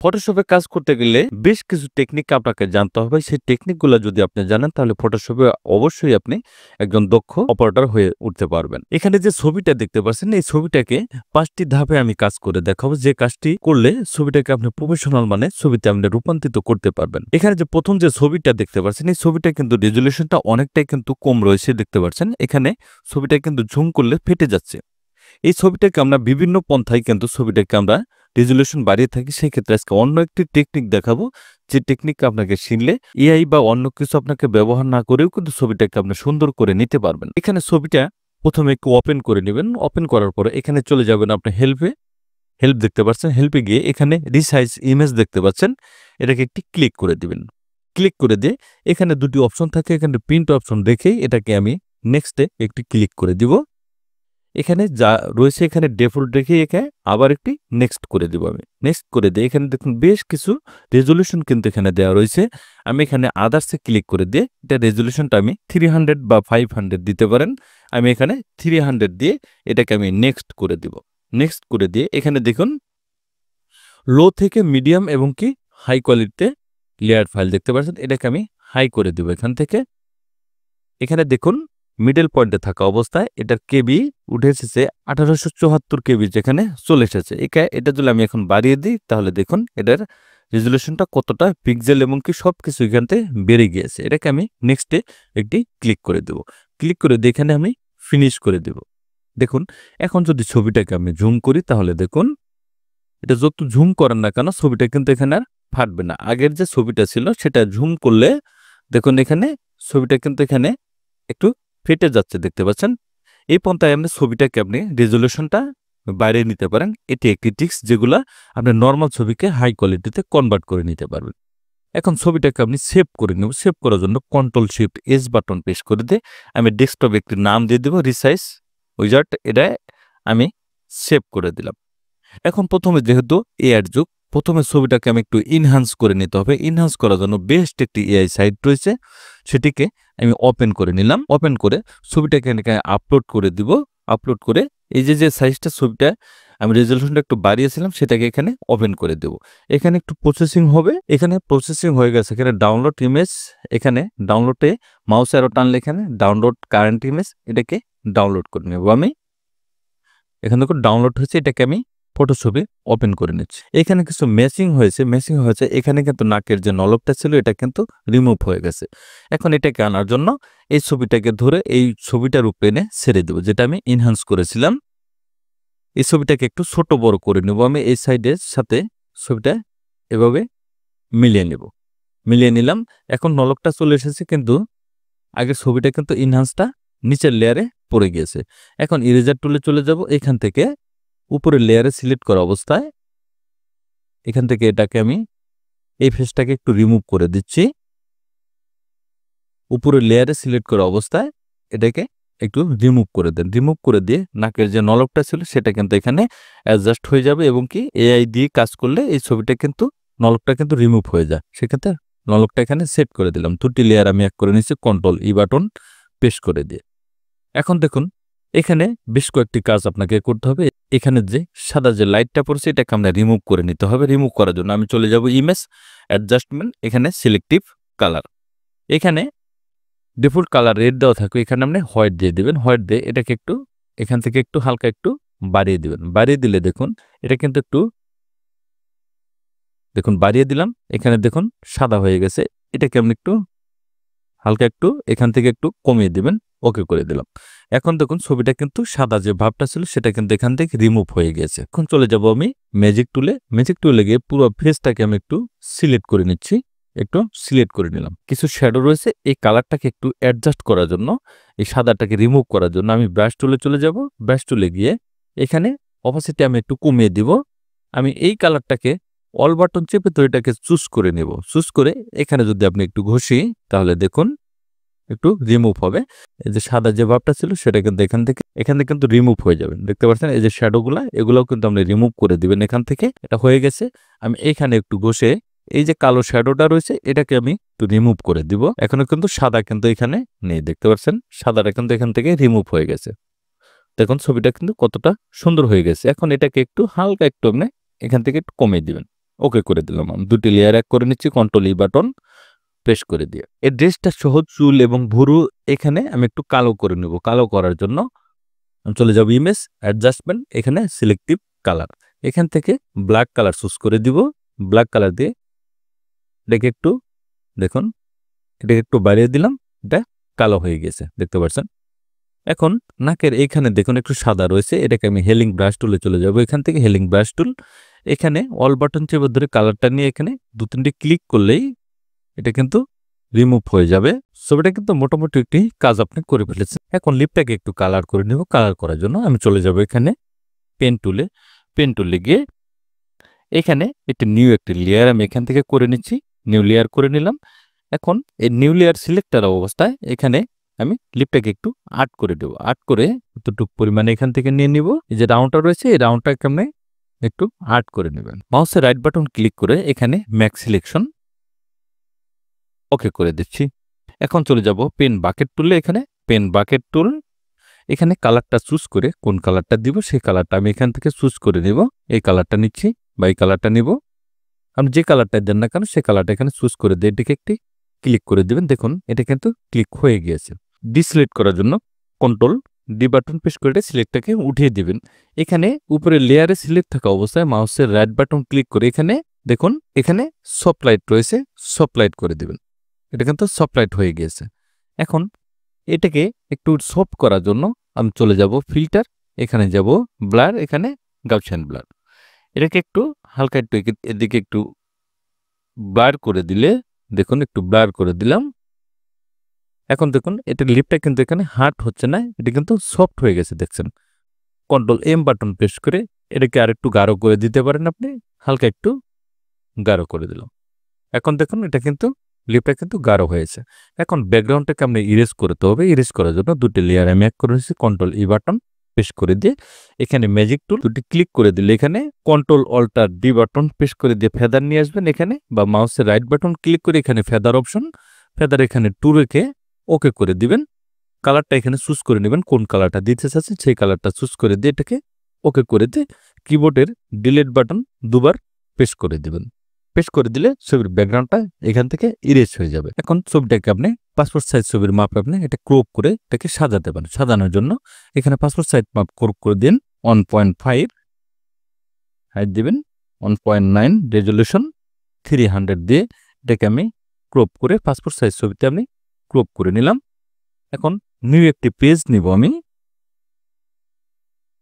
ফটোশপে কাজ করতে গেলে বেশ কিছু টেকনিক আপনাকে জানতে হবে। সেই টেকনিকগুলো যদি আপনি জানেন তাহলে ফটোশপে অবশ্যই আপনি একজন দক্ষ অপারেটর হয়ে উঠতে পারবেন। এখানে যে ছবিটা দেখতে পাচ্ছেন এই ছবিটাকে ৫টি ধাপে আমি কাজ করে দেখাবো, যে কাজটি করলে ছবিটাকে আপনি প্রফেশনাল মানে ছবিতে আপনি রূপান্তরিত করতে পারবেন। এখানে যে প্রথম যে ছবিটা দেখতে পাচ্ছেন এই ছবিটা কিন্তু রেজুলেশনটা অনেকটাই কিন্তু কম রয়েছে দেখতে পাচ্ছেন। এখানে ছবিটা কিন্তু জুম করলে ফেটে যাচ্ছে। এই ছবিটাকে আমরা বিভিন্ন পন্থায় কিন্তু ছবিটাকে আমরা রেজুলেশন বাড়িয়ে থাকি। সেই ক্ষেত্রে আজকে অন্য একটি টেকনিক দেখাবো, যে টেকনিক আপনাকে শিখলে এআই বা অন্য কিছু আপনাকে ব্যবহার না করেও কিন্তু ছবিটাকে আপনি সুন্দর করে নিতে পারবেন। এখানে ছবিটা প্রথমে একটু ওপেন করে নেবেন। ওপেন করার পরে এখানে চলে যাবেন আপনি হেল্প দেখতে পাচ্ছেন। হেল্পে গিয়ে এখানে রিসাইজ ইমেজ দেখতে পাচ্ছেন, এটাকে একটি ক্লিক করে দিবেন। ক্লিক করে দিয়ে এখানে দুটি অপশন থাকে, এখানে প্রিন্ট অপশন রেখেই এটাকে আমি নেক্সটে একটি ক্লিক করে দিব। এখানে যা রয়েছে এখানে ডিফল্ট রেখে এখানে আবার একটি নেক্সট করে দিব। আমি নেক্সট করে দিই। এখানে দেখুন বেশ কিছু রেজুলেশন কিন্তু এখানে দেওয়া রয়েছে। আমি এখানে আদার্সে ক্লিক করে দিয়ে এটা রেজুলেশনটা আমি 300 বা 500 দিতে পারেন। আমি এখানে 300 দিয়ে এটাকে আমি নেক্সট করে দিব। নেক্সট করে দিয়ে এখানে দেখুন লো থেকে মিডিয়াম এবং কি হাই কোয়ালিটিতে লেয়ার ফাইল দেখতে পাচ্ছেন, এটাকে আমি হাই করে দিব। এখান থেকে এখানে দেখুন মিডল পয়েন্টে থাকা অবস্থায় এটার কেবি উঠে এসেছে 1874 কেবি, যেখানে চলে এসেছে। এটা যদি আমি এখন বাড়িয়ে দিই তাহলে দেখুন এটার রেজুলেশনটা কতটা পিক্সেল এবং কি সবকিছু এখান থেকে বেড়ে গিয়েছে। এটাকে আমি নেক্সটে একটি ক্লিক করে দেব। ক্লিক করে দিয়ে এখানে আমি ফিনিশ করে দেব। দেখুন এখন যদি ছবিটাকে আমি জুম করি তাহলে দেখুন এটা যত জুম করেন না কেন ছবিটা কিন্তু এখানে আর ফাটবে না। আগের যে ছবিটা ছিল সেটা জুম করলে দেখুন এখানে ছবিটা কিন্তু এখানে একটু ফেটে যাচ্ছে দেখতে পাচ্ছেন। এই পন্থায় আপনি ছবিটাকে আপনি রেজুলেশনটা বাইরে নিতে পারেন। এটি একটি ট্রিক্স যেগুলা আপনি নর্মাল ছবিকে হাই কোয়ালিটিতে কনভার্ট করে নিতে পারবেন। এখন ছবিটাকে আপনি সেভ করে নেব। সেভ করার জন্য control shift S button press করে দিয়ে আমি ডেস্কটপে একটি নাম দিয়ে দেব রিসাইজ উইজার্ড। এটা আমি সেভ করে দিলাম। এখন প্রথমে যেহেতু এআই যুগ, প্রথমে ছবিটাকে আমি একটু ইনহ্যান্স করে নিতে হবে। ইনহ্যান্স করার জন্য বেস্ট একটি এআই সাইট রয়েছে, সেটিকে আমি ওপেন করে নিলাম। ওপেন করে ছবিটাকে এখানে আপলোড করে দিব। আপলোড করে এই যে সাইজটা ছবিটা আমি রেজলিউশনটা একটু বাড়িয়েছিলাম সেটাকে এখানে ওপেন করে দেব। এখানে একটু প্রসেসিং হবে। এখানে প্রসেসিং হয়ে গেছে। এখানে ডাউনলোড ইমেজ, এখানে ডাউনলোডে মাউস অ্যারো টানলে এখানে ডাউনলোড কারেন্ট ইমেজ, এটাকে ডাউনলোড করে নেব। আমি এখানে দেখুন ডাউনলোড হয়েছে, এটাকে আমি ফটোশপে ওপেন করে নিচ্ছি। এখানে কিছু মেসিং হয়েছে। এখানে কিন্তু নাকের যে নলকটা ছিল এটা কিন্তু রিমুভ হয়ে গেছে। এখন এটাকে আনার জন্য এই ছবিটাকে ধরে এই ছবিটার উপরে এনে ছেড়ে দেবো, যেটা আমি ইনহ্যান্স করেছিলাম। এই ছবিটাকে একটু ছোট বড় করে নেব। আমি এই সাইডের সাথে ছবিটা এভাবে মিলিয়ে নেব। মিলিয়ে নিলাম। এখন নলকটা চলে এসেছে, কিন্তু আগের ছবিটা কিন্তু ইনহ্যান্সটা নিচের লেয়ারে পড়ে গিয়েছে। এখন ইরেজার টুলে চলে যাব। এখান থেকে উপরের লেয়ারে সিলেক্ট করা অবস্থায় এখান থেকে এটাকে আমি এই ফেসটাকে একটু রিমুভ করে দিচ্ছি। উপরের লেয়ারে সিলেক্ট করা অবস্থায় এটাকে একটু রিমুভ করে দেন। রিমুভ করে দিয়ে নাকের যে নলকটা ছিল সেটা কিন্তু এখানে অ্যাডজাস্ট হয়ে যাবে, এবং কি এআই দিয়ে কাজ করলে এই ছবিটা কিন্তু নলকটা কিন্তু রিমুভ হয়ে যায়। সেক্ষেত্রে নলকটা এখানে সেট করে দিলাম। দুটি লেয়ার আমি এক করে নিচ্ছি কন্ট্রোল ই বাটন প্রেস করে দিয়ে। এখন দেখুন এখানে বেশ কয়েকটি কাজ আপনাকে করতে হবে। এখানে যে সাদা যে লাইটটা পড়ছে এটাকে আমরা রিমুভ করে নিতে হবে। রিমুভ করার জন্য আমি চলে যাব ইমেজ অ্যাডজাস্টমেন্ট, এখানে সিলেক্টিভ কালার। এখানে ডিফল্ট কালার রেড দেওয়া থাকবে, এখানে আপনি হোয়াইট দিয়ে দিবেন। হোয়াইট দিয়ে এটাকে একটু এখান থেকে একটু হালকা একটু বাড়িয়ে দিবেন। বাড়িয়ে দিলে দেখুন এটা কিন্তু একটু দেখুন বাড়িয়ে দিলাম। এখানে দেখুন সাদা হয়ে গেছে। এটাকে আপনি একটু হালকা একটু এখান থেকে একটু কমিয়ে দিবেন। ওকে করে দিলাম। এখন দেখুন ছবিটা কিন্তু সাদা যে ভাবটা ছিল সেটা কিন্তু এখান থেকে রিমুভ হয়ে গেছে। এখন চলে যাব আমি ম্যাজিক টুলে গিয়ে পুরো ফেসটাকে আমি একটু সিলেক্ট করে নিচ্ছি। একটু সিলেক্ট করে নিলাম। কিছু শ্যাডো রয়েছে, এই কালারটাকে একটু অ্যাডজাস্ট করার জন্য, এই সাদাটাকে রিমুভ করার জন্য আমি ব্রাশ টুলে চলে যাব। ব্রাশ টুলে গিয়ে এখানে অপাসিটি আমি একটু কমিয়ে দিব। আমি এই কালারটাকে অল বাটন চেপে তো এটাকে চুজ করে নেব। চুজ করে এখানে যদি আপনি একটু ঘষি তাহলে দেখুন একটু রিমুভ হবে। এই যে সাদা যে ভাবটা ছিল সেটা কিন্তু এখান থেকে কিন্তু রিমুভ হয়ে যাবে। দেখতে পাচ্ছেন এই যে শ্যাডোগুলা, এগুলোও কিন্তু আপনি রিমুভ করে দিবেন এখান থেকে। এটা হয়ে গেছে। আমি এখানে একটু ঘষে এই যে কালো শ্যাডোটা রয়েছে এটাকে আমি একটু রিমুভ করে দিব। এখনো কিন্তু সাদা কিন্তু এখানে নেই। দেখতে পাচ্ছেন সাদাটা কিন্তু এখান থেকে রিমুভ হয়ে গেছে। দেখুন ছবিটা কিন্তু কতটা সুন্দর হয়ে গেছে। এখন এটাকে একটু হালকা একটু আপনি এখান থেকে একটু কমিয়ে দিবেন। ওকে করে দিলাম। আমি দুটি লেয়ার এক করে নিচ্ছি কন্ট্রোল ই বাটন প্রেস করে দিয়ে। এই ড্রেসটা সহ চুল এবং ভুরু এখানে আমি একটু কালো করে নেব। কালো করার জন্য আমি চলে যাব ইমেজ, অ্যাডজাস্টমেন্ট, এখানে সিলেক্টিভ কালার। এখান থেকে ব্ল্যাক কালার চুজ করে দিব। ব্ল্যাক কালার দিয়ে এটাকে একটু দেখুন, এটাকে একটু বাড়িয়ে দিলাম, এটা কালো হয়ে গেছে দেখতে পাচ্ছেন। এখন নাকের এখানে দেখুন একটু সাদা রয়েছে, এটাকে আমি হেলিং ব্রাশ টুলে চলে যাব। এখান থেকে হেলিং ব্রাশ টুল, এখানে অল বাটন চেপে ধরে কালারটা নিয়ে এখানে 2-3টি ক্লিক করলেই এটা কিন্তু রিমুভ হয়ে যাবে। ছবিটা কিন্তু মোটামুটি একটি কাজ আপনি করে ফেলেছেন। এখন লিপটাকে একটু কালার করে নেব। কালার করার জন্য আমি চলে যাব এখানে পেন টুলে। পেন টুলে গিয়ে এখানে একটি লেয়ার আমি এখান থেকে করে নিচ্ছি। নিউ লেয়ার করে নিলাম। এখন এই নিউ লেয়ার সিলেক্টার অবস্থায় এখানে আমি লিপটাকে একটু আর্ট করে দেবো। আর্ট করে এতটুকু পরিমাণে এখান থেকে নিয়ে নিব। এই যে রাউন্ডটা রয়েছে এই রাউন্ডটাকে আপনি একটু আর্ট করে নেবেন। মাউসের রাইট বাটন ক্লিক করে এখানে ম্যাক্স সিলেকশন ওকে করে দিচ্ছি। এখন চলে যাব পেন বাকেট টুলে। এখানে পেন বাকেট টুল, এখানে কালারটা চুজ করে কোন কালারটা দিব সেই কালারটা আমি এখান থেকে চুজ করে নিব। এই কালারটা নিচ্ছি বা এই কালারটা নিব। আপনি যে কালারটা দেন না কেন সেই কালারটা এখানে চুজ করে দিয়ে এটিকে একটি ক্লিক করে দিবেন। দেখুন এটা কিন্তু ক্লিক হয়ে গিয়েছে। ডিসিলেক্ট করার জন্য কন্ট্রোল ডি বাটন প্রেস করে সিলেক্টটাকে উঠিয়ে দিবেন। এখানে উপরে লেয়ারে সিলেক্ট থাকা অবস্থায় মাউসের রাইট বাটন ক্লিক করে এখানে দেখুন এখানে সফট লাইট রয়েছে, সফট লাইট করে দিবেন। এটা কিন্তু সফট লাইট হয়ে গিয়েছে। এখন এটাকে একটু সফট করার জন্য আমি চলে যাব ফিল্টার, এখানে যাব ব্লার, এখানে গাউসিয়ান ব্লার। এটাকে একটু হালকা একটু এদিকে একটু ব্লার করে দিলে দেখুন একটু ব্লার করে দিলাম। এখন দেখুন এটার লিপটা কিন্তু এখানে হার্ড হচ্ছে না, এটা কিন্তু সফট হয়ে গেছে দেখছেন। কন্ট্রোল এম বাটন প্রেস করে এটাকে আর একটু গাঢ় করে দিতে পারেন আপনি, হালকা একটু গাঢ় করে দিলাম। এখন দেখুন এটা কিন্তু লিপটা কিন্তু গাঢ় হয়েছে। এখন ব্যাকগ্রাউন্ডটাকে আপনি ইরেজ করতে হবে। ইরেজ করার জন্য দুটি লেয়ার আমি এক করে নিচ্ছি, কন্ট্রোল ই বাটন প্রেস করে দিয়ে এখানে ম্যাজিক টুল দুটি ক্লিক করে দিলে এখানে control alter D button press করে দিয়ে ফেদার নিয়ে আসবেন এখানে, বা মাউসের রাইট বাটন ক্লিক করে এখানে ফেদার অপশন, ফেদার এখানে টু রেখে ওকে করে দিবেন। কালারটা এখানে চুজ করে নেবেন, কোন কালারটা দিতে চাচ্ছেন সেই কালারটা চুজ করে দিয়ে এটাকে ওকে করে দিয়ে কিবোর্ডের ডিলিট বাটন দুবার প্রেস করে দিবেন। প্রেস করে দিলে ছবির ব্যাকগ্রাউন্ডটা এখান থেকে ইরেজ হয়ে যাবে। এখন ছবিটাকে আপনি পাসপোর্ট সাইজ ছবির মাপ আপনি এটা ক্রপ করে এটাকে সাজাতে পারেন। সাজানোর জন্য এখানে পাসপোর্ট সাইজ মাপ ক্রপ করে দিন 1.5, হাইট দিবেন 1.9, রেজলিউশন 300 দিয়ে এটাকে আমি ক্রপ করে পাসপোর্ট সাইজ ছবিতে আমি ক্রপ করে নিলাম। এখন নিউ একটি পেজ নিব, আমি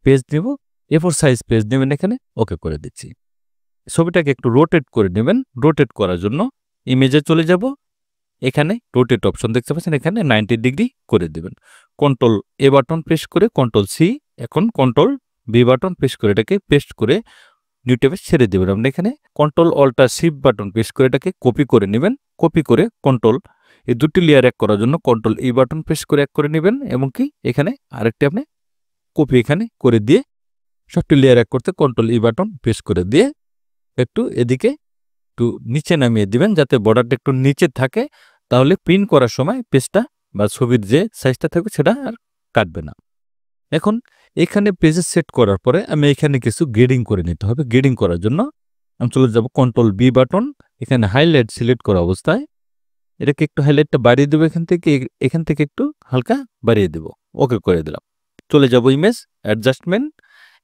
পেজ নিব, A4 সাইজ পেজ নেবেন, এখানে ওকে করে দিচ্ছি। ছবিটাকে একটু রোটেট করে নেবেন। রোটেট করার জন্য ইমেজে চলে যাব, এখানে রোটেট অপশন দেখতে পাচ্ছেন, এখানে 90 ডিগ্রি করে দেবেন। কন্ট্রোল এ বাটন প্রেস করে কন্ট্রোল সি, এখন কন্ট্রোল বি বাটন প্রেস করে এটাকে পেস্ট করে নিউ ট্যাবে ছেড়ে দেবেন। আপনি এখানে control alter shift button press করে এটাকে কপি করে নেবেন। কপি করে কন্ট্রোল এই দুটি লেয়ার এক করার জন্য কন্ট্রোল ই বাটন প্রেস করে এক করে নেবেন, এবং কি এখানে আরেকটি আপনি কপি এখানে করে দিয়ে সবটি লেয়ার এক করতে কন্ট্রোল ই বাটন প্রেস করে দিয়ে একটু এদিকে একটু নিচে নামিয়ে দিবেন, যাতে বর্ডারটা একটু নিচে থাকে, তাহলে প্রিন্ট করার সময় পেজটা বা ছবির যে সাইজটা থাকবে সেটা আর কাটবে না। এখন এখানে পেজে সেট করার পরে আমি এখানে কিছু গ্রেডিং করে নিতে হবে। গ্রেডিং করার জন্য আমি চলে যাব কন্ট্রোল বি বাটন, এখানে হাইলাইট সিলেক্ট করা অবস্থায় এটাকে একটু হাইলাইটটা বাড়িয়ে দেবো, এখান থেকে একটু হালকা বাড়িয়ে দেব, ওকে করে দিলাম। চলে যাব ইমেজ, অ্যাডজাস্টমেন্ট,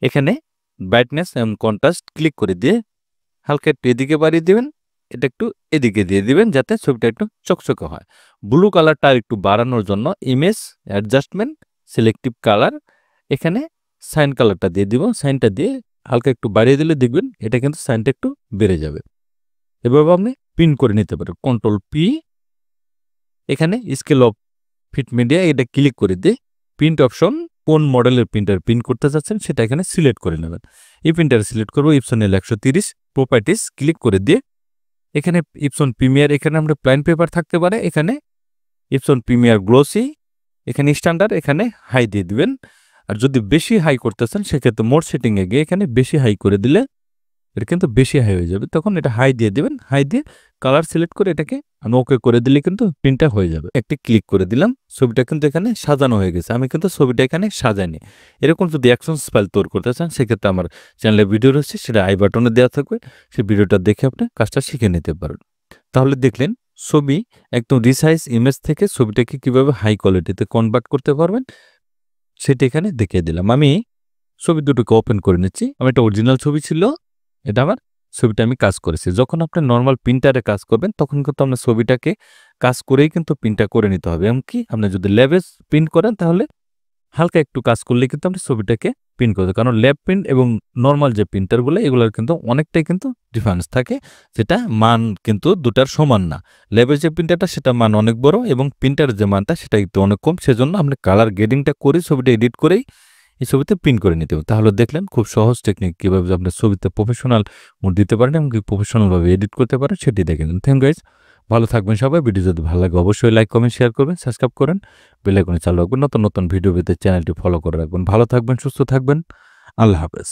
এখানে ব্রাইটনেস এবং কন্ট্রাস্ট ক্লিক করে দিয়ে হালকা একটু এদিকে বাড়িয়ে দিবেন, এটা একটু এদিকে দিয়ে দিবেন যাতে ছবিটা একটু চকচকে হয়। ব্লু কালারটা একটু বাড়ানোর জন্য ইমেজ, অ্যাডজাস্টমেন্ট, সিলেক্টিভ কালার, এখানে সাইন কালারটা দিয়ে দিব। সাইনটা দিয়ে হালকা একটু বাড়িয়ে দিলে দেখবেন এটা কিন্তু সাইনটা একটু বেড়ে যাবে। এভাবে আপনি প্রিন্ট করে নিতে পারেন। কন্ট্রোল পি, এখানে স্কেল অফ ফিট মিডিয়া এটা ক্লিক করে দিয়ে প্রিন্ট অপশন, কোন মডেলের প্রিন্টার প্রিন্ট করতে চাচ্ছেন সেটা এখানে সিলেক্ট করে নেবেন। এই প্রিন্টার সিলেক্ট করবো ইপসন L130, প্রপার্টিস ক্লিক করে দিয়ে এখানে ইপসন প্রিমিয়ার, এখানে আমরা প্লেন পেপার থাকতে পারে, এখানে ইপসন প্রিমিয়ার গ্লোসি, এখানে স্ট্যান্ডার্ড, এখানে হাই দিয়ে দিবেন। আর যদি বেশি হাই করতে চান সেক্ষেত্রে মোড সেটিং এ গিয়ে এখানে বেশি হাই করে দিলে এটা কিন্তু বেশি হাই হয়ে যাবে, তখন এটা হাই দিয়ে দিবেন। হাই দিয়ে কালার সিলেক্ট করে এটাকে আমি ওকে করে দিলে কিন্তু প্রিন্টটা হয়ে যাবে। একটি ক্লিক করে দিলাম, ছবিটা কিন্তু এখানে সাজানো হয়ে গেছে। আমি কিন্তু ছবিটা এখানে সাজাইনি। এরকম যদি অ্যাকশনস ফাইল তৈরি করতে চান সেক্ষেত্রে আমার চ্যানেলে ভিডিও রয়েছে, সেটা আই বাটনে দেওয়া থাকবে, সেই ভিডিওটা দেখে আপনি কাজটা শিখে নিতে পারেন। তাহলে দেখলেন ছবি একদম রিসাইজ ইমেজ থেকে ছবিটাকে কিভাবে হাই কোয়ালিটিতে কনভার্ট করতে পারবেন সেটা এখানে দেখিয়ে দিলাম। আমি ছবি দুটোকে ওপেন করে নিচ্ছি। আমার একটা অরিজিনাল ছবি ছিল, এটা আমার ছবিটা আমি কাজ করেছি। যখন আপনি নর্মাল প্রিন্টারে কাজ করবেন তখন কিন্তু আপনার ছবিটাকে কাজ করেই কিন্তু প্রিন্টটা করে নিতে হবে। এমনকি আপনি যদি ল্যাবে প্রিন্ট করেন তাহলে হালকা একটু কাজ করলে কিন্তু আপনি ছবিটাকে প্রিন্ট করতে, কারণ ল্যাব প্রিন্ট এবং নর্মাল যে প্রিন্টারগুলো এগুলোর কিন্তু অনেকটাই কিন্তু ডিফারেন্স থাকে, যেটা মান কিন্তু দুটার সমান না। ল্যাবের যে প্রিন্টারটা সেটা মান অনেক বড় এবং প্রিন্টারের যে মানটা সেটা একটু অনেক কম। সেজন্য আপনি কালার গ্রেডিংটা করে ছবিটা এডিট করেই এই ছবিতে প্রিন্ট করে নিতে হবে। তাহলে দেখলেন খুব সহজ টেকনিক কিভাবে আপনি ছবিতে প্রফেশনাল মুড দিতে পারেন এবং প্রফেশনালভাবে এডিট করতে পারেন সেটি দেখে নিন। থ্যাংক গাইজ, ভালো থাকবেন সবাই। ভিডিও যদি ভালো লাগে অবশ্যই লাইক কমেন্ট শেয়ার করবেন, সাবস্ক্রাইব করেন, বেল আইকনে চালু রাখবেন, নতুন নতুন ভিডিও পেতে চ্যানেলটি ফলো করে রাখবেন। ভালো থাকবেন, সুস্থ থাকবেন, আল্লাহ হাফেজ।